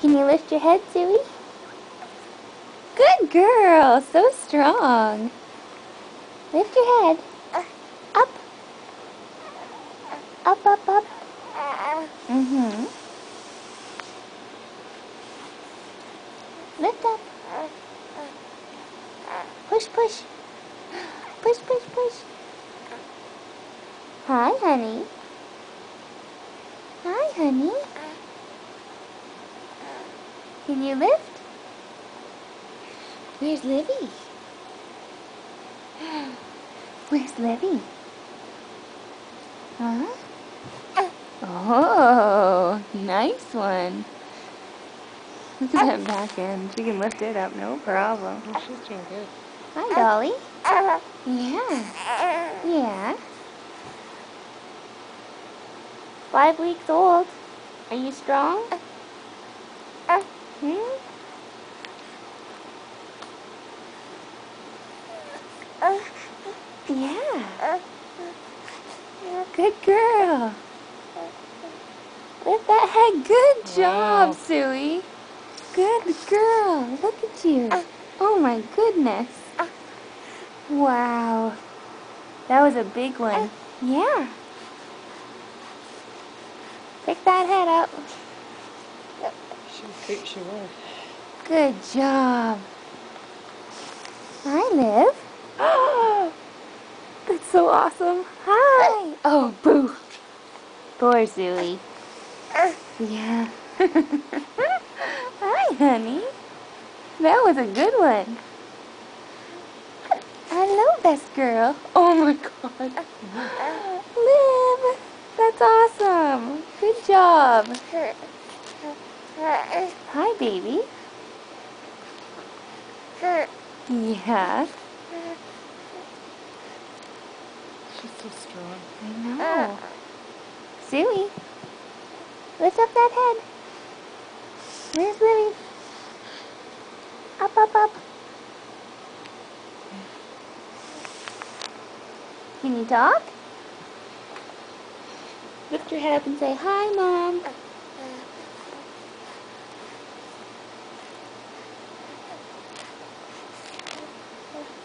Can you lift your head, Suey? Good girl, so strong. Lift your head. Up. Up, up, up. Mm-hmm. Lift up. Push, push. Push, push, push. Hi, honey. Hi, honey. Can you lift? Where's Livy? Where's Livy? Huh? Oh, nice one. Look at that back end. She can lift it up, no problem. Oh, she's doing good. Hi, Dolly. Yeah. Yeah. 5 weeks old. Are you strong? Hmm? Yeah. Good girl. Lift that head. Good job, Wow. Suey. Good girl. Look at you. Oh my goodness. Wow. That was a big one. Yeah. Pick that head up. She was. Good job. Hi, Liv. That's so awesome. Hi. Oh, boo. Poor Suey. Yeah. Hi, honey. That was a good one. Hello, best girl. Oh my God. Liv, that's awesome. Good job. Hi, baby. Yeah. She's so strong. I know. Suey, lift up that head. Where's Livy? Up, up, up. Can you talk? Lift your head up and say, hi, Mom.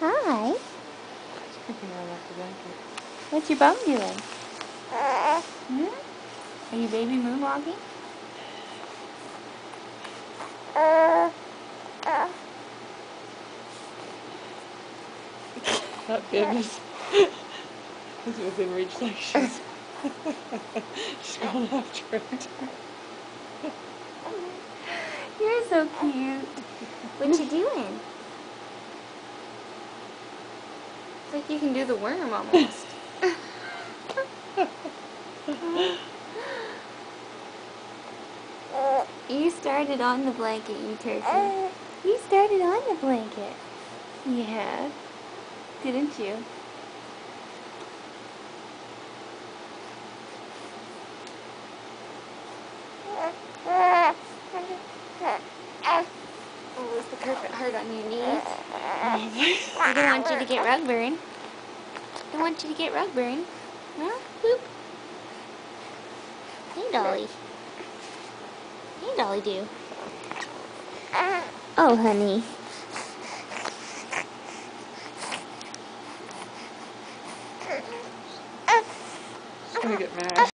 Hi. She's creeping around off the blanket. What's your bum doing? Hmm? Are you baby moonwalking? That bib is within reach, like she's going after it. You're so cute. What you doing? It's like you can do the worm almost. You started on the blanket, you turkey. You started on the blanket. Yeah. Didn't you? Oh, is the carpet hard on your knees? I don't want you to get rug burn. I don't want you to get rug burn. Huh? Boop. Hey, Dolly. Hey, Dolly do. Oh, honey. She's gonna get mad.